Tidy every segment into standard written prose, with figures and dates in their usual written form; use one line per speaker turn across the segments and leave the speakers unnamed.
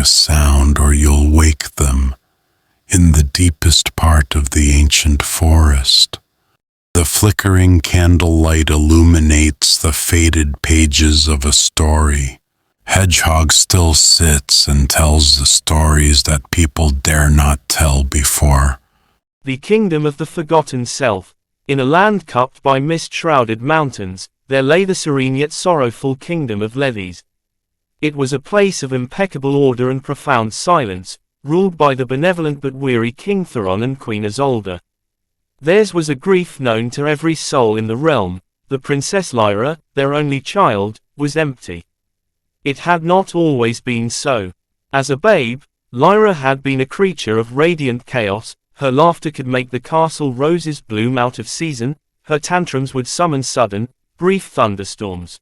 a sound or you'll wake them in the deepest part of the ancient forest. The flickering candlelight illuminates the faded pages of a story. Hedgehog still sits and tells the stories that people dare not tell before.
The kingdom of the forgotten self. In a land cupped by mist-shrouded mountains, there lay the serene yet sorrowful kingdom of Lethys. It was a place of impeccable order and profound silence, ruled by the benevolent but weary King Theron and Queen Isolde. Theirs was a grief known to every soul in the realm. The Princess Lyra, their only child, was empty. It had not always been so. As a babe, Lyra had been a creature of radiant chaos. Her laughter could make the castle roses bloom out of season, her tantrums would summon sudden, brief thunderstorms.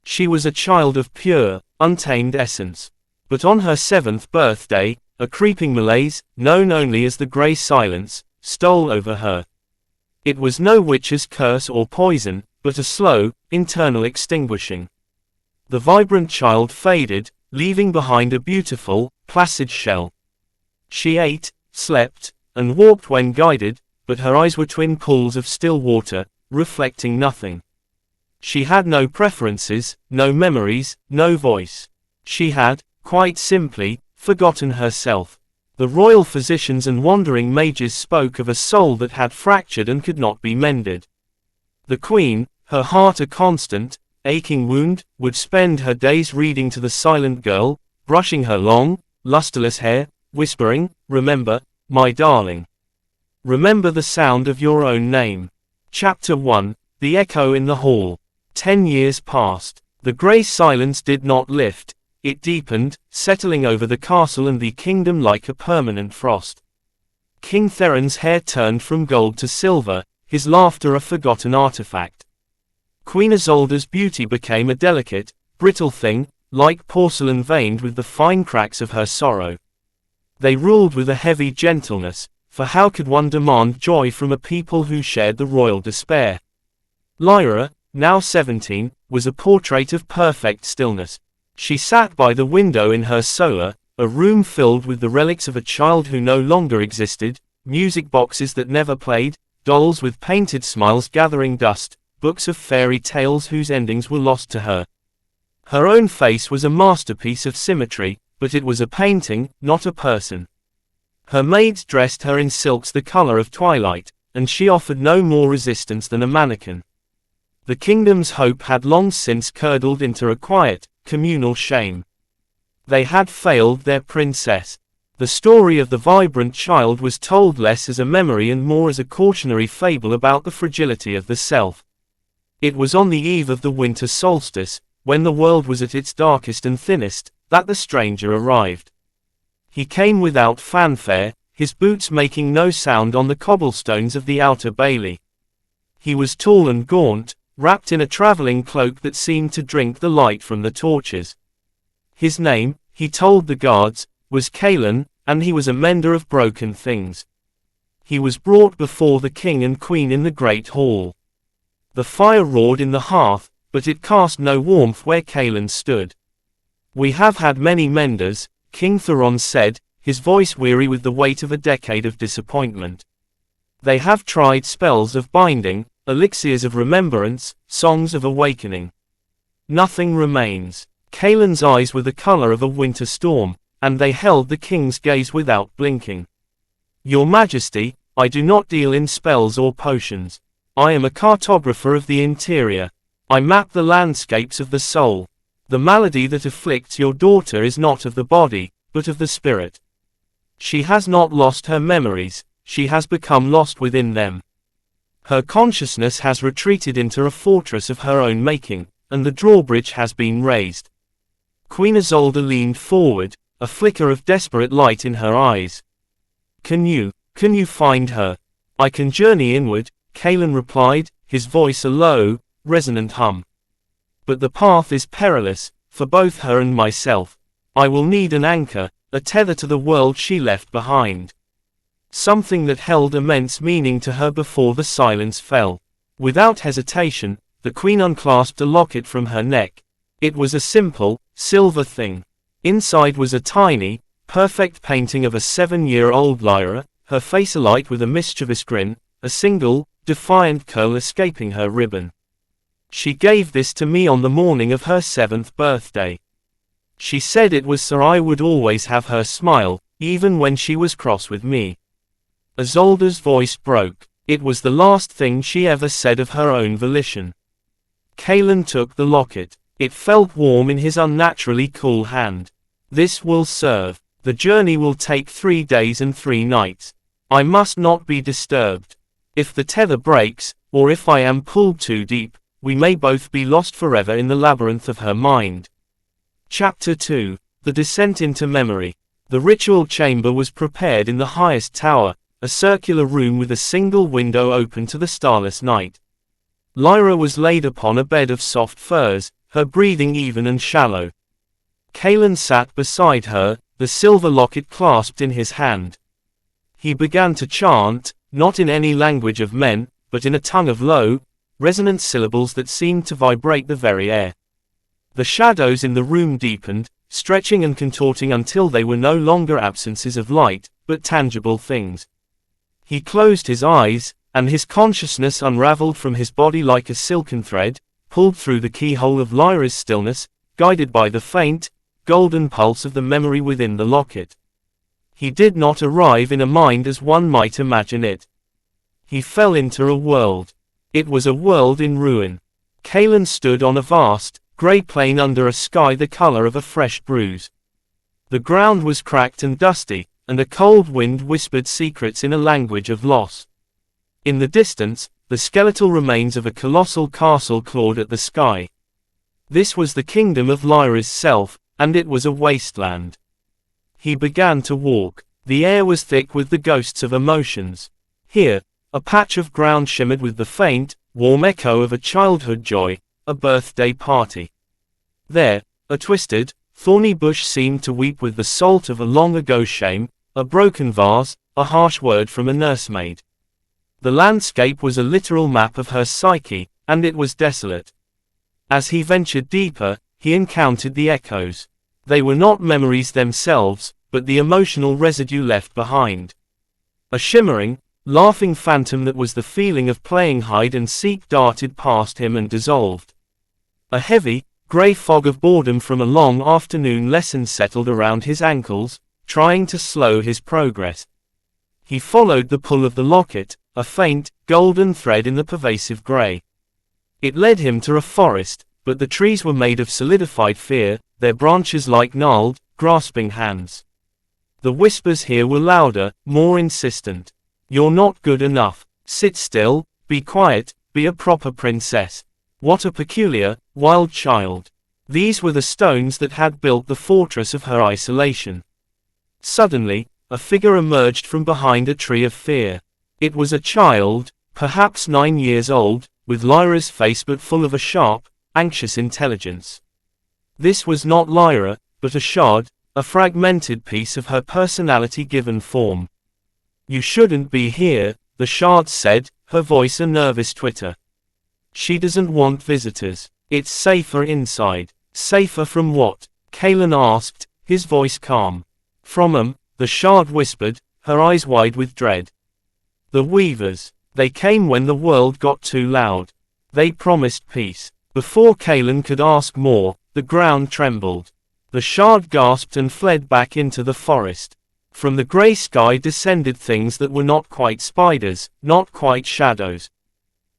She was a child of pure, untamed essence. But on her 7th birthday, a creeping malaise, known only as the grey silence, stole over her. It was no witch's curse or poison, but a slow, internal extinguishing. The vibrant child faded, leaving behind a beautiful, placid shell. She ate, slept, and walked when guided, but her eyes were twin pools of still water, reflecting nothing. She had no preferences, no memories, no voice. She had, quite simply, forgotten herself. The royal physicians and wandering mages spoke of a soul that had fractured and could not be mended. The queen, her heart a constant, aching wound, would spend her days reading to the silent girl, brushing her long, lusterless hair, whispering, "Remember, my darling. Remember the sound of your own name." Chapter 1, The Echo in the Hall. 10 years passed. The grey silence did not lift. It deepened, settling over the castle and the kingdom like a permanent frost. King Theron's hair turned from gold to silver, his laughter a forgotten artifact. Queen Isolde's beauty became a delicate, brittle thing, like porcelain veined with the fine cracks of her sorrow. They ruled with a heavy gentleness, for how could one demand joy from a people who shared the royal despair? Lyra, now 17, was a portrait of perfect stillness. She sat by the window in her solar, a room filled with the relics of a child who no longer existed, music boxes that never played, dolls with painted smiles gathering dust, books of fairy tales whose endings were lost to her. Her own face was a masterpiece of symmetry, but it was a painting, not a person. Her maids dressed her in silks the color of twilight, and she offered no more resistance than a mannequin. The kingdom's hope had long since curdled into a quiet, communal shame. They had failed their princess. The story of the vibrant child was told less as a memory and more as a cautionary fable about the fragility of the self. It was on the eve of the winter solstice, when the world was at its darkest and thinnest, that the stranger arrived. He came without fanfare, his boots making no sound on the cobblestones of the outer bailey. He was tall and gaunt, wrapped in a traveling cloak that seemed to drink the light from the torches. His name, he told the guards, was Caelan, and he was a mender of broken things. He was brought before the king and queen in the great hall. The fire roared in the hearth, but it cast no warmth where Caelan stood. "We have had many menders," King Theron said, his voice weary with the weight of a decade of disappointment. "They have tried spells of binding, elixirs of remembrance, songs of awakening. Nothing remains." Caelan's eyes were the color of a winter storm, and they held the king's gaze without blinking. "Your Majesty, I do not deal in spells or potions. I am a cartographer of the interior. I map the landscapes of the soul. The malady that afflicts your daughter is not of the body, but of the spirit. She has not lost her memories, she has become lost within them. Her consciousness has retreated into a fortress of her own making, and the drawbridge has been raised." Queen Isolde leaned forward, a flicker of desperate light in her eyes. Can you find her?" "I can journey inward," Caelan replied, his voice a low, resonant hum. "But the path is perilous, for both her and myself. I will need an anchor, a tether to the world she left behind. Something that held immense meaning to her before the silence fell." Without hesitation, the queen unclasped a locket from her neck. It was a simple, silver thing. Inside was a tiny, perfect painting of a 7-year-old Lyra, her face alight with a mischievous grin, a single, defiant curl escaping her ribbon. She gave this to me on the morning of her 7th birthday. She said it was so I would always have her smile, even when she was cross with me. Isolde's voice broke. It was the last thing she ever said of her own volition. Kalen took the locket. It felt warm in his unnaturally cool hand. This will serve. The journey will take 3 days and 3 nights. I must not be disturbed. If the tether breaks, or if I am pulled too deep, we may both be lost forever in the labyrinth of her mind. Chapter 2. The Descent into Memory. The ritual chamber was prepared in the highest tower, a circular room with a single window open to the starless night. Lyra was laid upon a bed of soft furs, her breathing even and shallow. Kalen sat beside her, the silver locket clasped in his hand. He began to chant, not in any language of men, but in a tongue of low, resonant syllables that seemed to vibrate the very air. The shadows in the room deepened, stretching and contorting until they were no longer absences of light, but tangible things. He closed his eyes, and his consciousness unraveled from his body like a silken thread, pulled through the keyhole of Lyra's stillness, guided by the faint, golden pulse of the memory within the locket. He did not arrive in a mind as one might imagine it. He fell into a world. It was a world in ruin. Kalen stood on a vast, grey plain under a sky the color of a fresh bruise. The ground was cracked and dusty, and a cold wind whispered secrets in a language of loss. In the distance, the skeletal remains of a colossal castle clawed at the sky. This was the kingdom of Lyra's self, and it was a wasteland. He began to walk. The air was thick with the ghosts of emotions. Here, a patch of ground shimmered with the faint, warm echo of a childhood joy, a birthday party. There, a twisted, thorny bush seemed to weep with the salt of a long-ago shame, a broken vase, a harsh word from a nursemaid. The landscape was a literal map of her psyche, and it was desolate. As he ventured deeper, he encountered the echoes. They were not memories themselves, but the emotional residue left behind. A shimmering, laughing phantom that was the feeling of playing hide and seek darted past him and dissolved. A heavy, grey fog of boredom from a long afternoon lesson settled around his ankles, trying to slow his progress. He followed the pull of the locket, a faint, golden thread in the pervasive grey. It led him to a forest, but the trees were made of solidified fear, their branches like gnarled, grasping hands. The whispers here were louder, more insistent. You're not good enough. Sit still, be quiet, be a proper princess. What a peculiar, wild child. These were the stones that had built the fortress of her isolation. Suddenly, a figure emerged from behind a tree of fear. It was a child, perhaps 9 years old, with Lyra's face but full of a sharp, anxious intelligence. This was not Lyra, but a shard, a fragmented piece of her personality given form. You shouldn't be here, the shard said, her voice a nervous twitter. She doesn't want visitors. It's safer inside. Safer from what? Kalen asked, his voice calm. From the shard whispered, her eyes wide with dread. The weavers. They came when the world got too loud. They promised peace. Before Kalen could ask more, the ground trembled. The shard gasped and fled back into the forest. From the grey sky descended things that were not quite spiders, not quite shadows.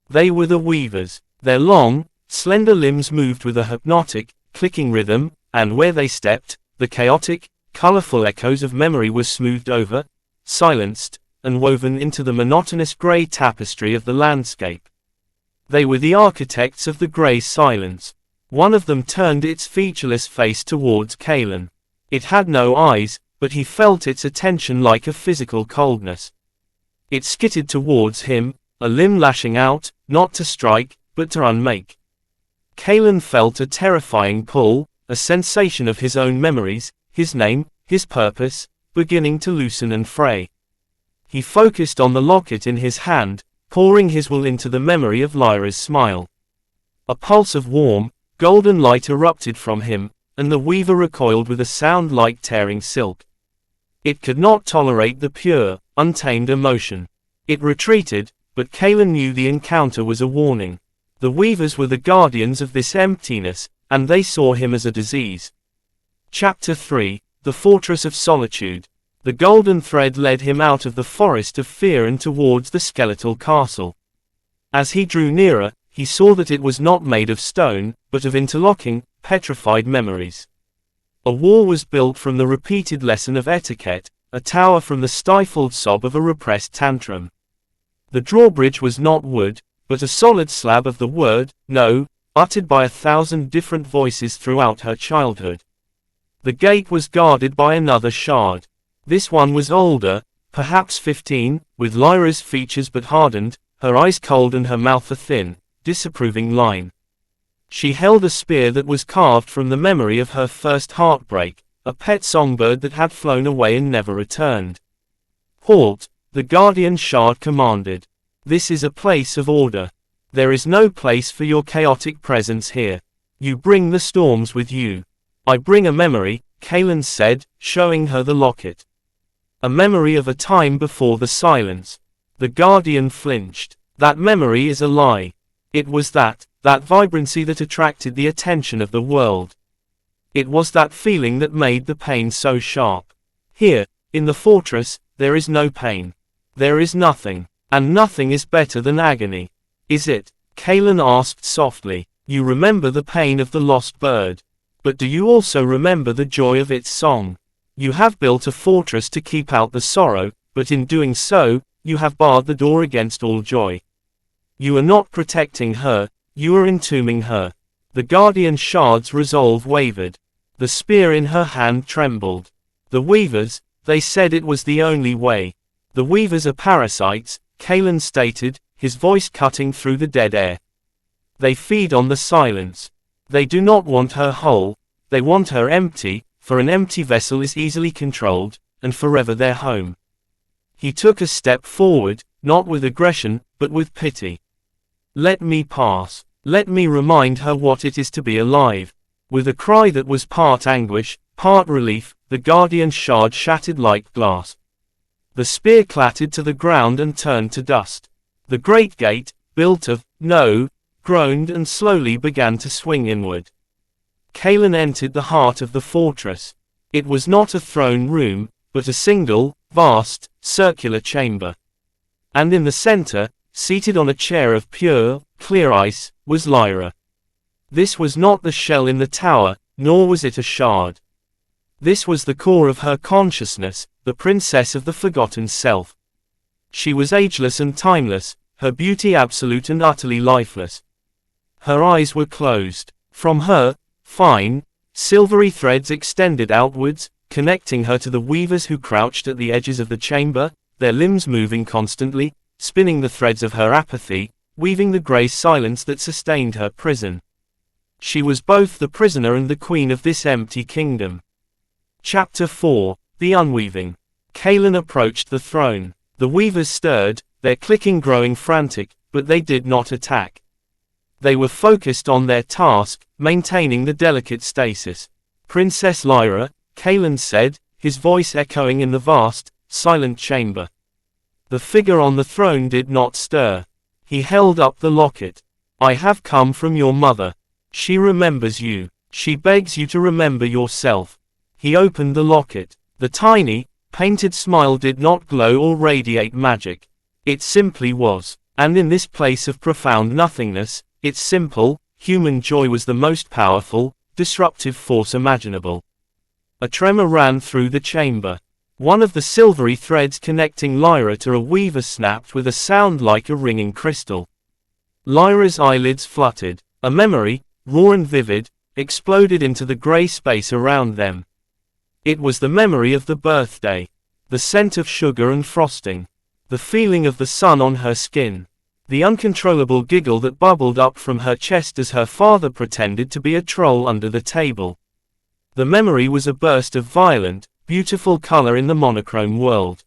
They were the weavers. Their long, slender limbs moved with a hypnotic, clicking rhythm, and where they stepped, the chaotic, colorful echoes of memory were smoothed over, silenced, and woven into the monotonous grey tapestry of the landscape. They were the architects of the grey silence. One of them turned its featureless face towards Kalen. It had no eyes, but he felt its attention like a physical coldness. It skittered towards him, a limb lashing out, not to strike, but to unmake. Kalen felt a terrifying pull, a sensation of his own memories, his name, his purpose, beginning to loosen and fray. He focused on the locket in his hand, pouring his will into the memory of Lyra's smile. A pulse of warm, golden light erupted from him, and the weaver recoiled with a sound like tearing silk. It could not tolerate the pure, untamed emotion. It retreated, but Kaelin knew the encounter was a warning. The weavers were the guardians of this emptiness, and they saw him as a disease. Chapter 3, The Fortress of Solitude. The golden thread led him out of the forest of fear and towards the skeletal castle. As he drew nearer, he saw that it was not made of stone, but of interlocking, petrified memories. A wall was built from the repeated lesson of etiquette, a tower from the stifled sob of a repressed tantrum. The drawbridge was not wood, but a solid slab of the word, no, uttered by 1,000 different voices throughout her childhood. The gate was guarded by another shard. This one was older, perhaps 15, with Lyra's features but hardened, her eyes cold and her mouth a thin, disapproving line. She held a spear that was carved from the memory of her first heartbreak, a pet songbird that had flown away and never returned. "Halt," the guardian shard commanded. "This is a place of order. There is no place for your chaotic presence here. You bring the storms with you." "I bring a memory," Kaelin said, showing her the locket. "A memory of a time before the silence." The guardian flinched. "That memory is a lie. It was that vibrancy that attracted the attention of the world. It was that feeling that made the pain so sharp. Here, in the fortress, there is no pain. There is nothing, and nothing is better than agony." "Is it?" Kaelin asked softly. "You remember the pain of the lost bird. But do you also remember the joy of its song? You have built a fortress to keep out the sorrow, but in doing so, you have barred the door against all joy. You are not protecting her, you are entombing her." The guardian shard's resolve wavered. The spear in her hand trembled. "The weavers, they said it was the only way." "The weavers are parasites," Kaelin stated, his voice cutting through the dead air. "They feed on the silence. They do not want her whole, they want her empty, for an empty vessel is easily controlled, and forever their home." He took a step forward, not with aggression, but with pity. "Let me pass. Let me remind her what it is to be alive." With a cry that was part anguish, part relief, the guardian shard shattered like glass. The spear clattered to the ground and turned to dust. The great gate, built of no, groaned and slowly began to swing inward. Kaelin entered the heart of the fortress. It was not a throne room, but a single, vast, circular chamber. And in the center, seated on a chair of pure, clear ice, was Lyra. This was not the shell in the tower, nor was it a shard. This was the core of her consciousness, the princess of the forgotten self. She was ageless and timeless, her beauty absolute and utterly lifeless. Her eyes were closed. From her, fine, silvery threads extended outwards, connecting her to the weavers who crouched at the edges of the chamber, their limbs moving constantly, spinning the threads of her apathy, weaving the grey silence that sustained her prison. She was both the prisoner and the queen of this empty kingdom. Chapter 4, The Unweaving. Kaelin approached the throne. The weavers stirred, their clicking growing frantic, but they did not attack. They were focused on their task, maintaining the delicate stasis. "Princess Lyra," Kaelin said, his voice echoing in the vast, silent chamber. The figure on the throne did not stir. He held up the locket. "I have come from your mother. She remembers you. She begs you to remember yourself." He opened the locket. The tiny, painted smile did not glow or radiate magic. It simply was. And in this place of profound nothingness, its simple, human joy was the most powerful, disruptive force imaginable. A tremor ran through the chamber. One of the silvery threads connecting Lyra to a weaver snapped with a sound like a ringing crystal. Lyra's eyelids fluttered. A memory, raw and vivid, exploded into the grey space around them. It was the memory of the birthday. The scent of sugar and frosting. The feeling of the sun on her skin. The uncontrollable giggle that bubbled up from her chest as her father pretended to be a troll under the table. The memory was a burst of violent, beautiful color in the monochrome world.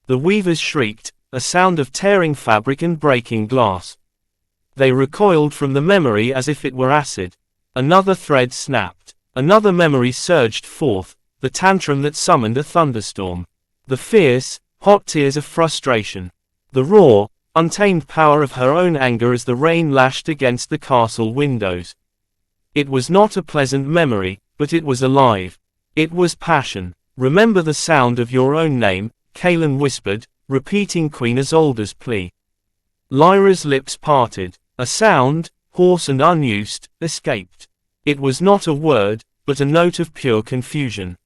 The weavers shrieked, a sound of tearing fabric and breaking glass. They recoiled from the memory as if it were acid. Another thread snapped. Another memory surged forth, the tantrum that summoned a thunderstorm. The fierce, hot tears of frustration. The raw, untamed power of her own anger as the rain lashed against the castle windows. It was not a pleasant memory, but it was alive. It was passion. "Remember the sound of your own name," Kaelin whispered, repeating Queen Isolde's plea. Lyra's lips parted. A sound, hoarse and unused, escaped. It was not a word, but a note of pure confusion.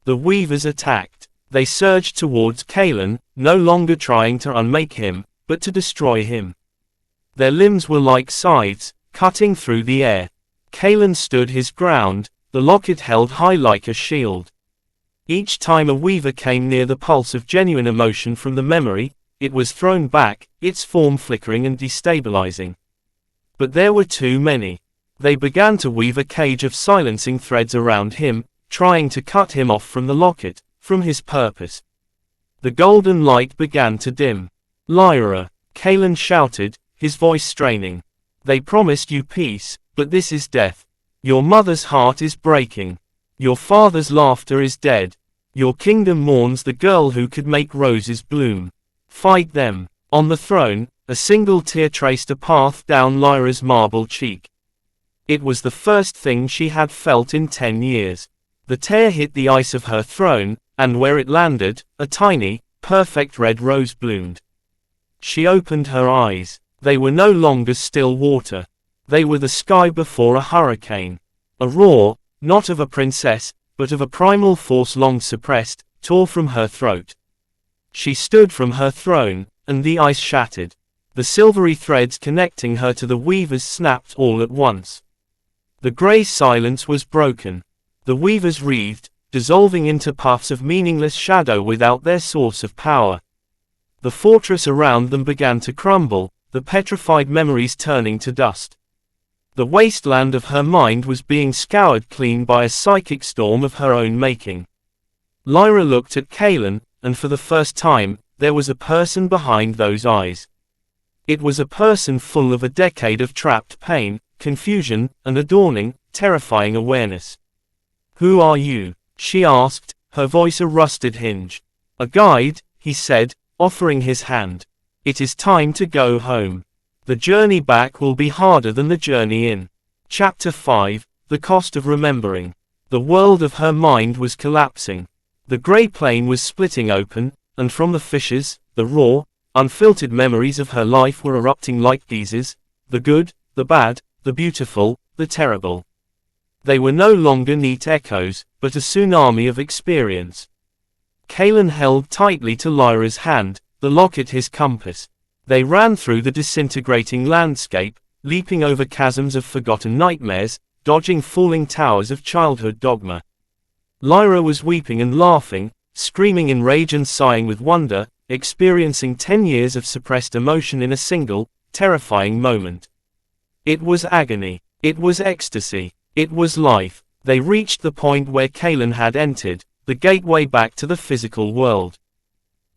The weavers attacked. They surged towards Kaelin, no longer trying to unmake him, but to destroy him. Their limbs were like scythes, cutting through the air. Kaelin stood his ground, the locket held high like a shield. Each time a weaver came near the pulse of genuine emotion from the memory, it was thrown back, its form flickering and destabilizing. But there were too many. They began to weave a cage of silencing threads around him, trying to cut him off from the locket, from his purpose. The golden light began to dim. "Lyra," Kaelin shouted, his voice straining. "They promised you peace, but this is death. Your mother's heart is breaking. Your father's laughter is dead. Your kingdom mourns the girl who could make roses bloom. Fight them." On the throne, a single tear traced a path down Lyra's marble cheek. It was the first thing she had felt in 10 years. The tear hit the ice of her throne, and where it landed, a tiny, perfect red rose bloomed. She opened her eyes. They were no longer still water. They were the sky before a hurricane. A roar, not of a princess, but of a primal force long suppressed, tore from her throat. She stood from her throne, and the ice shattered. The silvery threads connecting her to the weavers snapped all at once. The grey silence was broken. The weavers wreathed, dissolving into puffs of meaningless shadow without their source of power. The fortress around them began to crumble, the petrified memories turning to dust. The wasteland of her mind was being scoured clean by a psychic storm of her own making. Lyra looked at Kaelin, and for the first time, there was a person behind those eyes. It was a person full of a decade of trapped pain, confusion, and a dawning, terrifying awareness. "Who are you?" she asked, her voice a rusted hinge. "A guide," he said, offering his hand. "It is time to go home. The journey back will be harder than the journey in." Chapter 5, The Cost of Remembering. The world of her mind was collapsing. The grey plain was splitting open, and from the fissures, the raw, unfiltered memories of her life were erupting like geysers, the good, the bad, the beautiful, the terrible. They were no longer neat echoes, but a tsunami of experience. Kaelin held tightly to Lyra's hand, the locket his compass. They ran through the disintegrating landscape, leaping over chasms of forgotten nightmares, dodging falling towers of childhood dogma. Lyra was weeping and laughing, screaming in rage and sighing with wonder, experiencing 10 years of suppressed emotion in a single, terrifying moment. It was agony. It was ecstasy. It was life. They reached the point where Kaelin had entered, the gateway back to the physical world.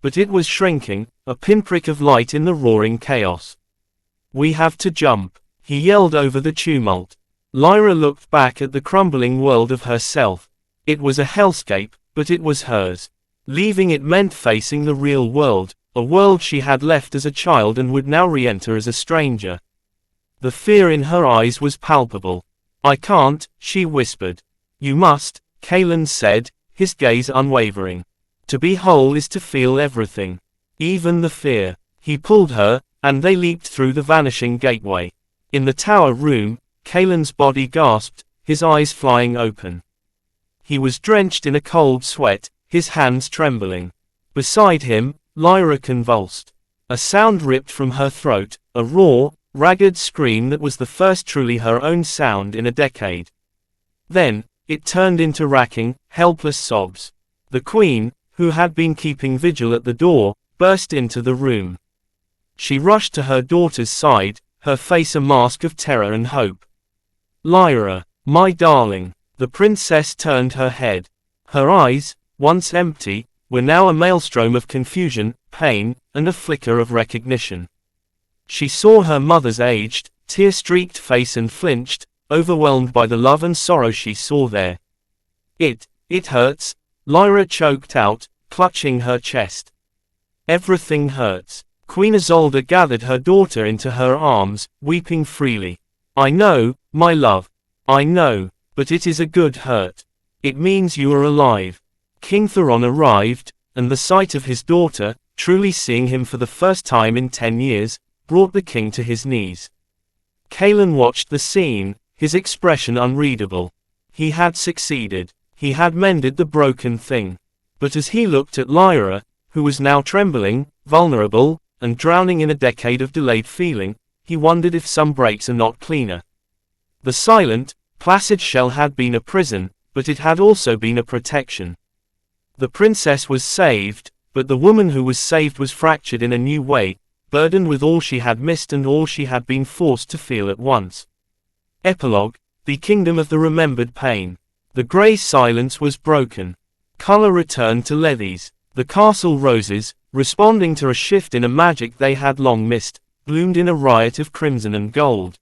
But it was shrinking, a pinprick of light in the roaring chaos. "We have to jump," he yelled over the tumult. Lyra looked back at the crumbling world of herself. It was a hellscape, but it was hers. Leaving it meant facing the real world, a world she had left as a child and would now re-enter as a stranger. The fear in her eyes was palpable. "I can't," she whispered. "You must," Kaelin said, his gaze unwavering. "To be whole is to feel everything. Even the fear." He pulled her, and they leaped through the vanishing gateway. In the tower room, Kaelin's body gasped, his eyes flying open. He was drenched in a cold sweat, his hands trembling. Beside him, Lyra convulsed. A sound ripped from her throat, a raw, ragged scream that was the first truly her own sound in a decade. Then, it turned into racking, helpless sobs. The queen, who had been keeping vigil at the door, burst into the room. She rushed to her daughter's side, her face a mask of terror and hope. "Lyra, my darling." The princess turned her head. Her eyes, once empty, were now a maelstrom of confusion, pain, and a flicker of recognition. She saw her mother's aged, tear-streaked face and flinched, overwhelmed by the love and sorrow she saw there. It hurts, Lyra choked out, clutching her chest. Everything hurts. Queen Isolde gathered her daughter into her arms, weeping freely. I know, my love. I know, but it is a good hurt. It means you are alive. King Theron arrived, and the sight of his daughter, truly seeing him for the first time in 10 years, brought the king to his knees. Cailan watched the scene, his expression unreadable. He had succeeded. He had mended the broken thing. But as he looked at Lyra, who was now trembling, vulnerable, and drowning in a decade of delayed feeling, he wondered if some breaks are not cleaner. The silent, placid shell had been a prison, but it had also been a protection. The princess was saved, but the woman who was saved was fractured in a new way, burdened with all she had missed and all she had been forced to feel at once. Epilogue, the kingdom of the remembered pain. The grey silence was broken. Colour returned to Lethys. The castle roses, responding to a shift in a magic they had long missed, bloomed in a riot of crimson and gold.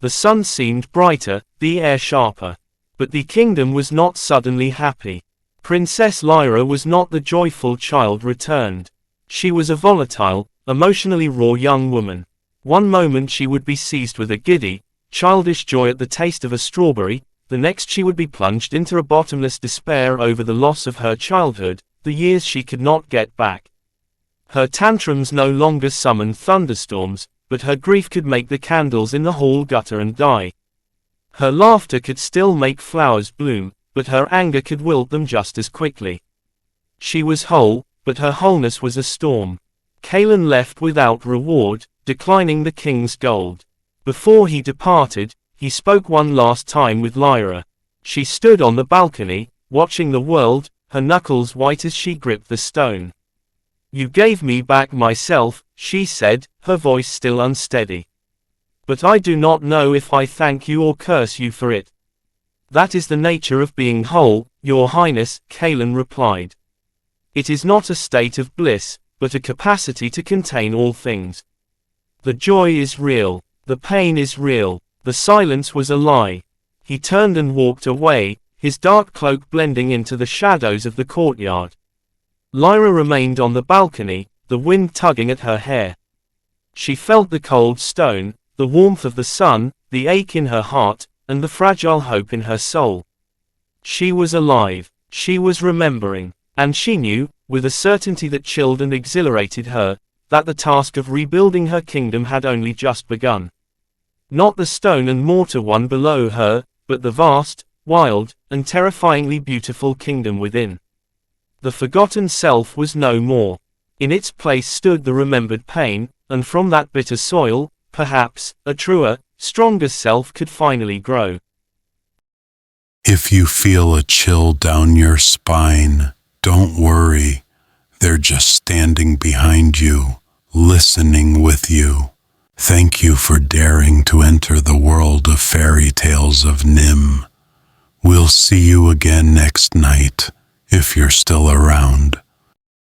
The sun seemed brighter, the air sharper. But the kingdom was not suddenly happy. Princess Lyra was not the joyful child returned. She was a volatile, emotionally raw young woman. One moment she would be seized with a giddy, childish joy at the taste of a strawberry, the next she would be plunged into a bottomless despair over the loss of her childhood, the years she could not get back. Her tantrums no longer summoned thunderstorms, but her grief could make the candles in the hall gutter and die. Her laughter could still make flowers bloom, but her anger could wilt them just as quickly. She was whole, but her wholeness was a storm. Cailan left without reward, declining the king's gold. Before he departed, he spoke one last time with Lyra. She stood on the balcony, watching the world, her knuckles white as she gripped the stone. You gave me back myself, she said, her voice still unsteady. But I do not know if I thank you or curse you for it. That is the nature of being whole, your highness, Cailan replied. It is not a state of bliss, but a capacity to contain all things. The joy is real, the pain is real, the silence was a lie. He turned and walked away, his dark cloak blending into the shadows of the courtyard. Lyra remained on the balcony, the wind tugging at her hair. She felt the cold stone, the warmth of the sun, the ache in her heart, and the fragile hope in her soul. She was alive, she was remembering, and she knew, with a certainty that chilled and exhilarated her, that the task of rebuilding her kingdom had only just begun. Not the stone and mortar one below her, but the vast, wild, and terrifyingly beautiful kingdom within. The forgotten self was no more. In its place stood the remembered pain, and from that bitter soil, perhaps, a truer, stronger self could finally grow.
If you feel a chill down your spine, don't worry. They're just standing behind you, listening with you. Thank you for daring to enter the world of fairy tales of Nim. We'll see you again next night, if you're still around.